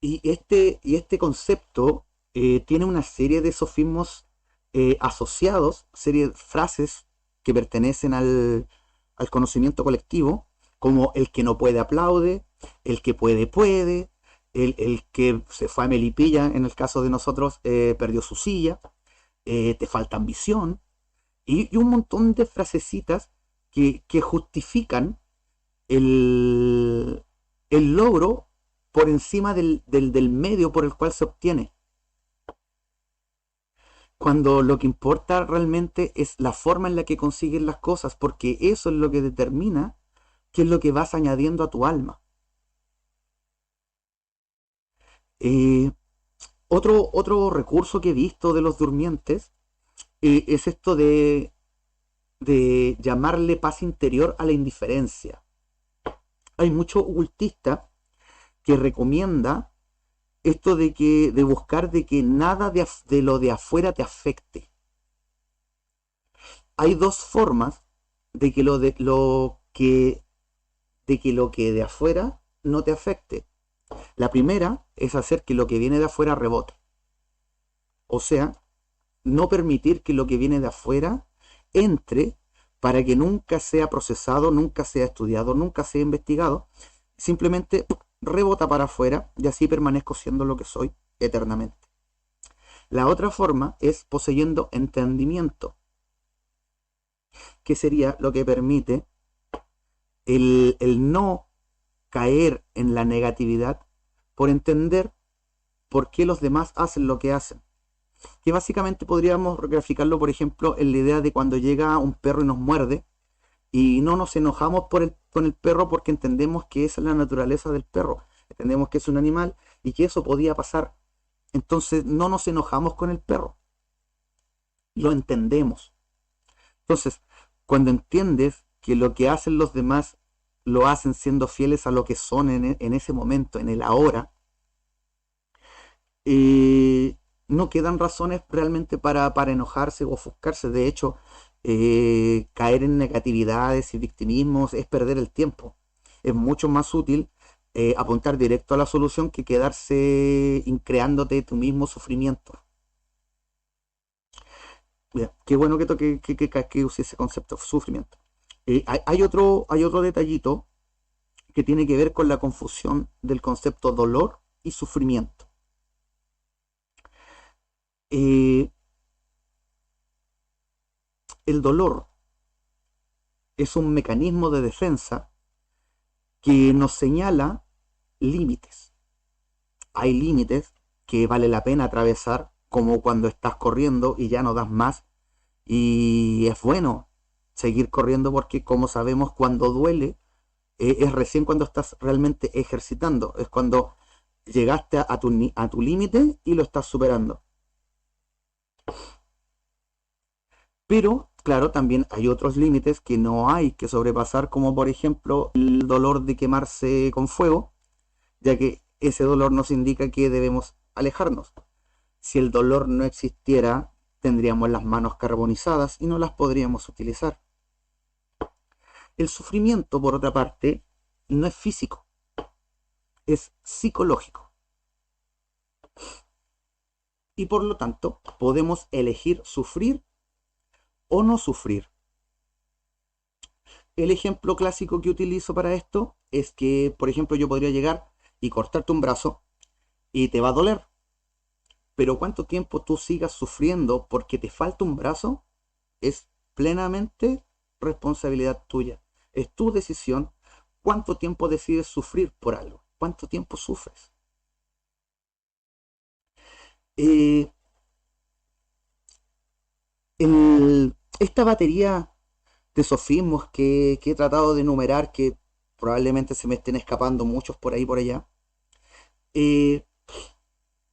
Speaker 1: y este concepto tiene una serie de sofismos asociados, serie de frases que pertenecen al conocimiento colectivo, como el que no puede aplaude, el que puede puede, el que se fue a Melipilla, en el caso de nosotros, perdió su silla, te falta ambición, y un montón de frasecitas que justifican el, el logro por encima del medio por el cual se obtiene. Cuando lo que importa realmente es la forma en la que consigues las cosas, porque eso es lo que determina qué es lo que vas añadiendo a tu alma. Eh, otro recurso que he visto de los durmientes es esto de llamarle paz interior a la indiferencia. Hay mucho ocultista que recomienda esto de buscar de que nada de lo de afuera te afecte. Hay dos formas de que lo que de afuera no te afecte. La primera es hacer que lo que viene de afuera rebote. O sea, no permitir que lo que viene de afuera entre para que nunca sea procesado, nunca sea estudiado, nunca sea investigado. Simplemente rebota para afuera y así permanezco siendo lo que soy eternamente. La otra forma es poseyendo entendimiento, que sería lo que permite el no caer en la negatividad por entender por qué los demás hacen lo que hacen. Que básicamente podríamos graficarlo, por ejemplo, en la idea de cuando llega un perro y nos muerde y no nos enojamos con el perro porque entendemos que esa es la naturaleza del perro, entendemos que es un animal y que eso podía pasar. Entonces no nos enojamos con el perro, lo entendemos. Entonces, cuando entiendes que lo que hacen los demás lo hacen siendo fieles a lo que son en ese momento, en el ahora, no quedan razones realmente para enojarse o ofuscarse. De hecho, caer en negatividades y victimismos es perder el tiempo. Es mucho más útil apuntar directo a la solución que quedarse creándote tu mismo sufrimiento. Bien, qué bueno que use ese concepto, sufrimiento. Hay otro detallito que tiene que ver con la confusión del concepto dolor y sufrimiento. Eh, el dolor es un mecanismo de defensa que nos señala límites. Hay límites que vale la pena atravesar, como cuando estás corriendo y ya no das más, y es bueno seguir corriendo porque, como sabemos, cuando duele es recién cuando estás realmente ejercitando, es cuando llegaste a tu límite y lo estás superando. Pero, claro, también hay otros límites que no hay que sobrepasar, como por ejemplo el dolor de quemarse con fuego, ya que ese dolor nos indica que debemos alejarnos. Si el dolor no existiera, tendríamos las manos carbonizadas y no las podríamos utilizar. El sufrimiento, por otra parte, no es físico, es psicológico. Y por lo tanto, podemos elegir sufrir o no sufrir. El ejemplo clásico que utilizo para esto es que, por ejemplo, yo podría llegar y cortarte un brazo y te va a doler. Pero cuánto tiempo tú sigas sufriendo porque te falta un brazo es plenamente responsabilidad tuya. Es tu decisión cuánto tiempo decides sufrir por algo. ¿Cuánto tiempo sufres? Eh, esta batería de sofismos que he tratado de enumerar, que probablemente se me estén escapando muchos por ahí por allá, eh,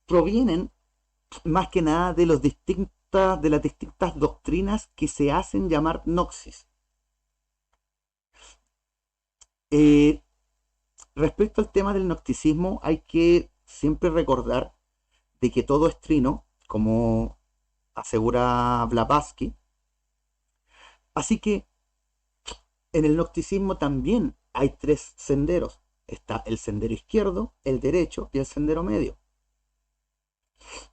Speaker 1: provienen más que nada de de las distintas doctrinas que se hacen llamar Gnosis. Eh, Respecto al tema del gnosticismo, hay que siempre recordar de que todo es trino, como asegura Blavatsky. Así que en el gnosticismo también hay tres senderos. Está el sendero izquierdo, el derecho y el sendero medio.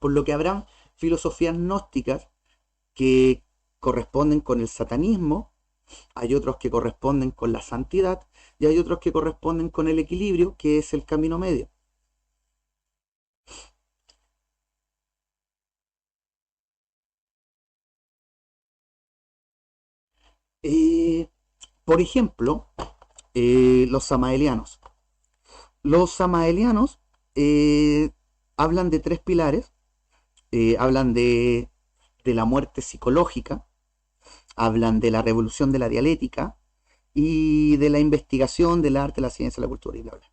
Speaker 1: Por lo que habrán filosofías gnósticas que corresponden con el satanismo, hay otros que corresponden con la santidad y hay otros que corresponden con el equilibrio, que es el camino medio. Eh, por ejemplo, los samaelianos. Los samaelianos hablan de tres pilares, hablan de la muerte psicológica, hablan de la revolución de la dialéctica y de la investigación del arte, la ciencia, la cultura y bla, bla.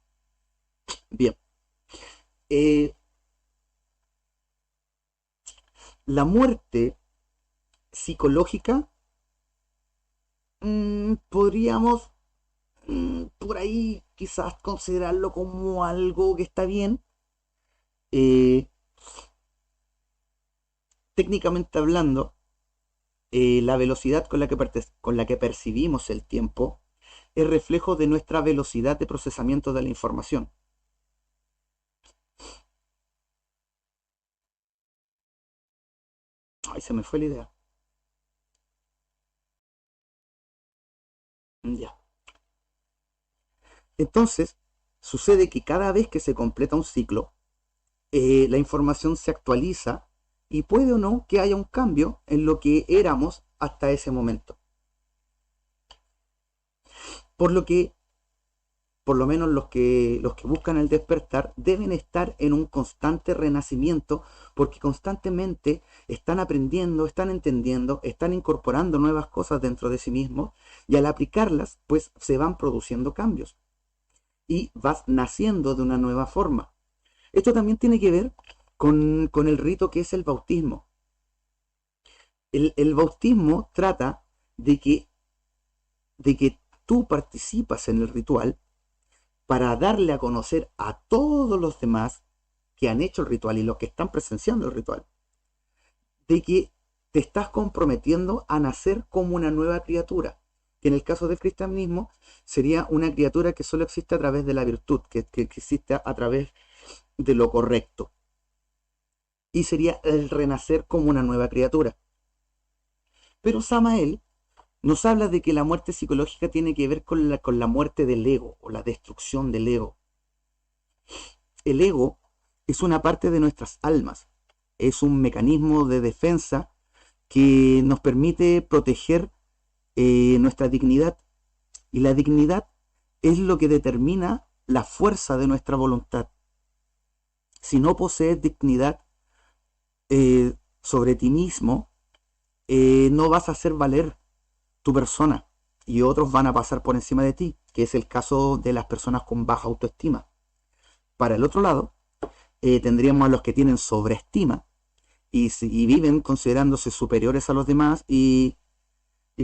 Speaker 1: Bien, eh, la muerte psicológica podríamos por ahí quizás considerarlo como algo que está bien. Eh, Técnicamente hablando, la velocidad con la que percibimos el tiempo es reflejo de nuestra velocidad de procesamiento de la información. Ay, se me fue la idea. Ya. Entonces, sucede que cada vez que se completa un ciclo, la información se actualiza y puede o no que haya un cambio en lo que éramos hasta ese momento. Por lo que, por lo menos los que buscan el despertar, deben estar en un constante renacimiento porque constantemente están aprendiendo, están entendiendo, están incorporando nuevas cosas dentro de sí mismos y al aplicarlas, pues se van produciendo cambios y vas naciendo de una nueva forma. Esto también tiene que ver con el rito que es el bautismo. El bautismo trata de que tú participas en el ritual para darle a conocer a todos los demás que han hecho el ritual y los que están presenciando el ritual, de que te estás comprometiendo a nacer como una nueva criatura, que en el caso del cristianismo sería una criatura que solo existe a través de la virtud, que existe a través de lo correcto. Y sería el renacer como una nueva criatura. Pero Samael nos habla de que la muerte psicológica tiene que ver con la muerte del ego o la destrucción del ego. El ego es una parte de nuestras almas, es un mecanismo de defensa que nos permite proteger nuestra dignidad. Y la dignidad es lo que determina la fuerza de nuestra voluntad. Si no posees dignidad sobre ti mismo, no vas a hacer valer tu persona y otros van a pasar por encima de ti, que es el caso de las personas con baja autoestima. Para el otro lado, tendríamos a los que tienen sobreestima y viven considerándose superiores a los demás y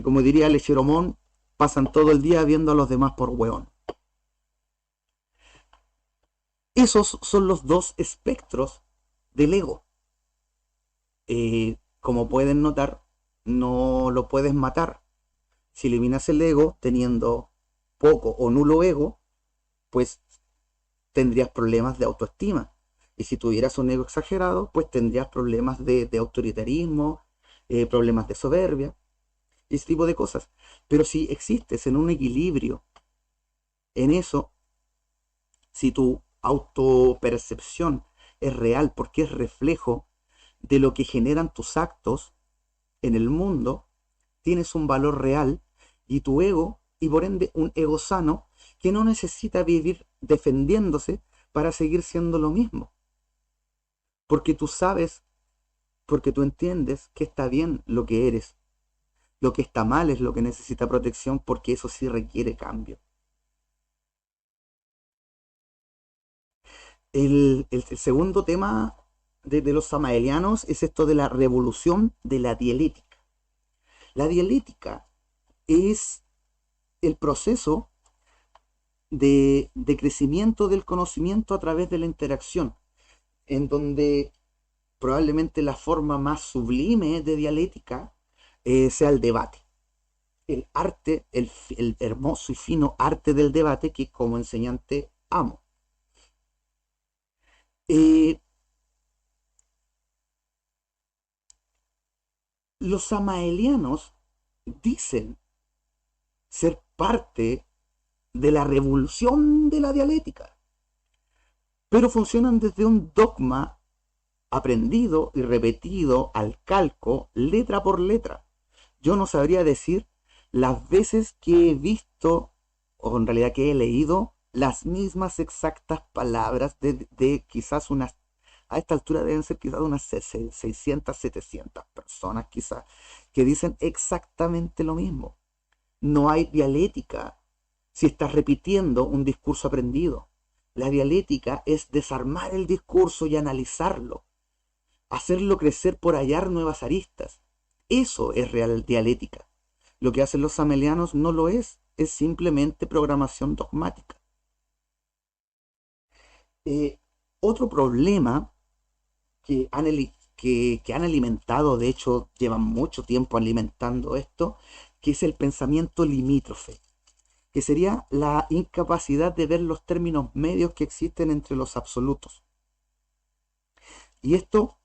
Speaker 1: como diría Lecheromón, pasan todo el día viendo a los demás por hueón. Esos son los dos espectros del ego. Como pueden notar, no lo puedes matar. Si eliminas el ego teniendo poco o nulo ego, pues tendrías problemas de autoestima. Y si tuvieras un ego exagerado, pues tendrías problemas de autoritarismo, problemas de soberbia, y ese tipo de cosas. Pero si existes en un equilibrio en eso, si tu autopercepción es real porque es reflejo de lo que generan tus actos en el mundo, tienes un valor real y tu ego, y por ende un ego sano, que no necesita vivir defendiéndose para seguir siendo lo mismo. Porque tú sabes, porque tú entiendes que está bien lo que eres. Lo que está mal es lo que necesita protección porque eso sí requiere cambio. El segundo tema de los samaelianos es esto de la revolución de la dialéctica. La dialéctica es el proceso de crecimiento del conocimiento a través de la interacción, en donde probablemente la forma más sublime de dialéctica sea el debate. El arte, el hermoso y fino arte del debate que como enseñante amo. Eh, los samaelianos dicen ser parte de la revolución de la dialéctica, pero funcionan desde un dogma aprendido y repetido al calco, letra por letra. Yo no sabría decir las veces que he visto, o en realidad que he leído, las mismas exactas palabras de quizás unas, a esta altura deben ser quizás unas 600, 700 personas quizás, que dicen exactamente lo mismo. No hay dialética si estás repitiendo un discurso aprendido. La dialéctica es desarmar el discurso y analizarlo, hacerlo crecer por hallar nuevas aristas. Eso es real dialéctica. Lo que hacen los samelianos no lo es simplemente programación dogmática. Eh, Otro problema que han alimentado, de hecho llevan mucho tiempo alimentando esto, que es el pensamiento limítrofe, que sería la incapacidad de ver los términos medios que existen entre los absolutos. Y esto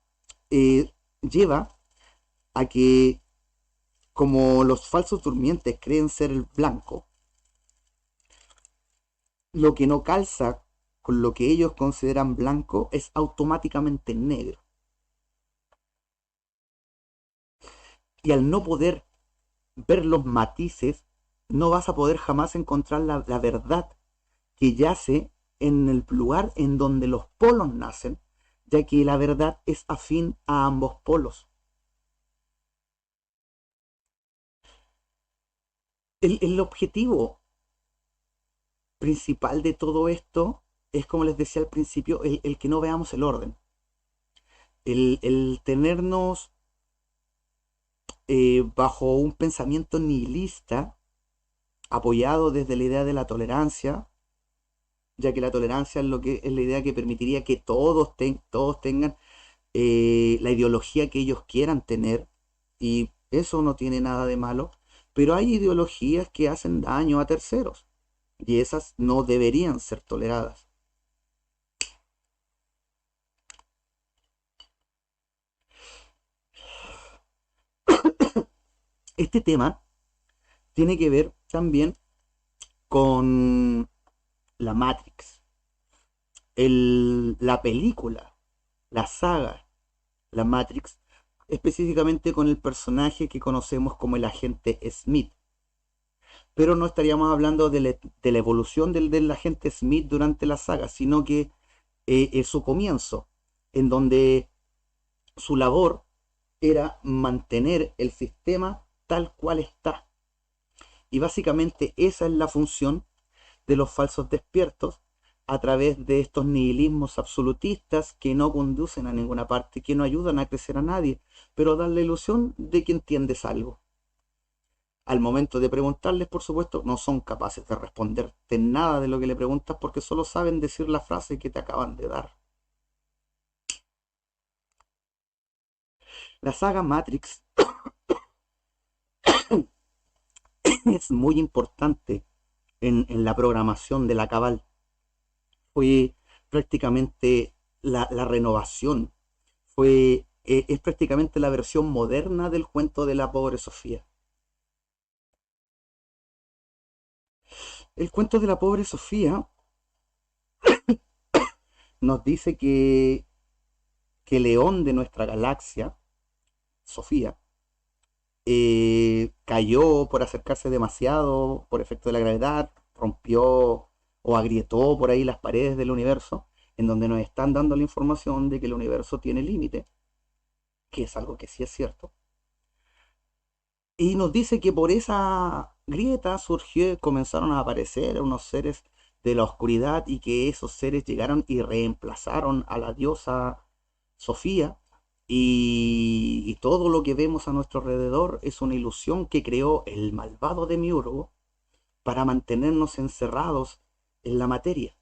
Speaker 1: lleva a que, como los falsos durmientes creen ser el blanco, lo que no calza con lo que ellos consideran blanco es automáticamente negro. Y al no poder ver los matices, no vas a poder jamás encontrar la verdad que yace en el lugar en donde los polos nacen, ya que la verdad es afín a ambos polos. El objetivo principal de todo esto es, como les decía al principio, el que no veamos el orden. El tenernos bajo un pensamiento nihilista, apoyado desde la idea de la tolerancia, ya que la tolerancia es, lo que, es la idea que permitiría que todos tengan la ideología que ellos quieran tener, y eso no tiene nada de malo, pero hay ideologías que hacen daño a terceros, y esas no deberían ser toleradas. Este tema tiene que ver también con la Matrix, la película, la saga, la Matrix, específicamente con el personaje que conocemos como el agente Smith. Pero no estaríamos hablando de la evolución del agente Smith durante la saga, sino que es su comienzo, en donde su labor era mantener el sistema tal cual está. Y básicamente esa es la función de los falsos despiertos, a través de estos nihilismos absolutistas que no conducen a ninguna parte, que no ayudan a crecer a nadie, pero dan la ilusión de que entiendes algo. Al momento de preguntarles, por supuesto, no son capaces de responderte nada de lo que le preguntas porque solo saben decir la frase que te acaban de dar. La saga Matrix es muy importante en la programación de la Cabal. Fue prácticamente la renovación, es prácticamente la versión moderna del cuento de la pobre Sofía. El cuento de la pobre Sofía nos dice que León de nuestra galaxia, Sofía, cayó por acercarse demasiado por efecto de la gravedad, rompió o agrietó por ahí las paredes del universo, en donde nos están dando la información de que el universo tiene límite, que es algo que sí es cierto, y nos dice que por esa grieta surgió, comenzaron a aparecer unos seres de la oscuridad y que esos seres llegaron y reemplazaron a la diosa Sofía y todo lo que vemos a nuestro alrededor es una ilusión que creó el malvado Demiurgo para mantenernos encerrados en la materia.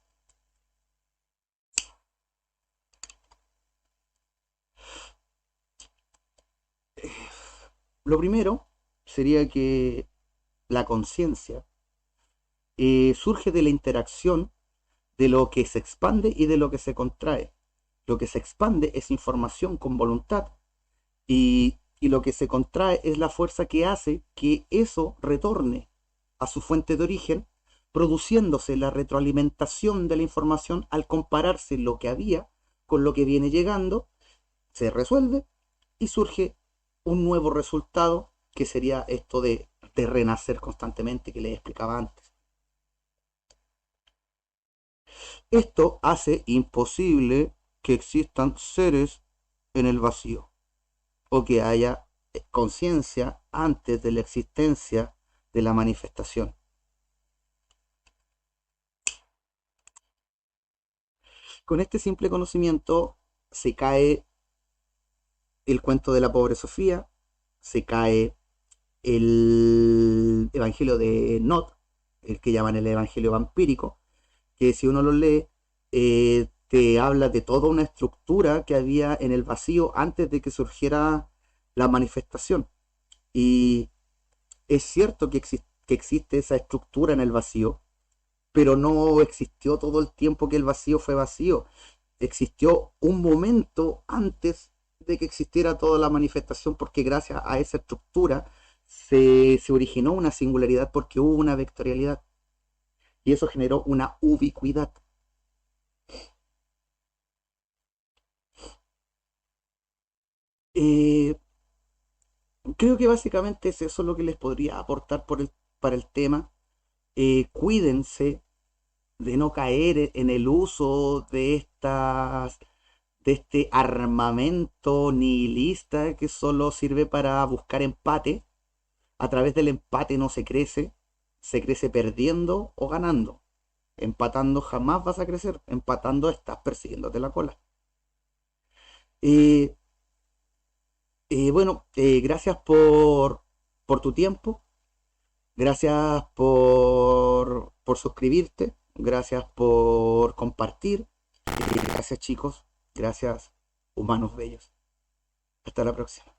Speaker 1: Lo primero sería que la conciencia surge de la interacción de lo que se expande y de lo que se contrae. Lo que se expande es información con voluntad y lo que se contrae es la fuerza que hace que eso retorne a su fuente de origen, produciéndose la retroalimentación de la información al compararse lo que había con lo que viene llegando, se resuelve y surge un nuevo resultado que sería esto de renacer constantemente que les explicaba antes. Esto hace imposible que existan seres en el vacío o que haya conciencia antes de la existencia de la manifestación. Con este simple conocimiento se cae el cuento de la pobre Sofía, se cae el Evangelio de Not, el que llaman el Evangelio vampírico, que si uno lo lee, te habla de toda una estructura que había en el vacío antes de que surgiera la manifestación. Y es cierto que existe esa estructura en el vacío, pero no existió todo el tiempo que el vacío fue vacío. Existió un momento antes de que existiera toda la manifestación, porque gracias a esa estructura se originó una singularidad porque hubo una vectorialidad y eso generó una ubicuidad. Eh, Creo que básicamente es eso lo que les podría aportar para el tema. Cuídense de no caer en el uso de este armamento nihilista que solo sirve para buscar empate. A través del empate no se crece perdiendo o ganando. Empatando jamás vas a crecer, empatando estás persiguiéndote la cola. Eh, bueno, gracias por tu tiempo, gracias por suscribirte, gracias por compartir, y gracias chicos, gracias humanos bellos. Hasta la próxima.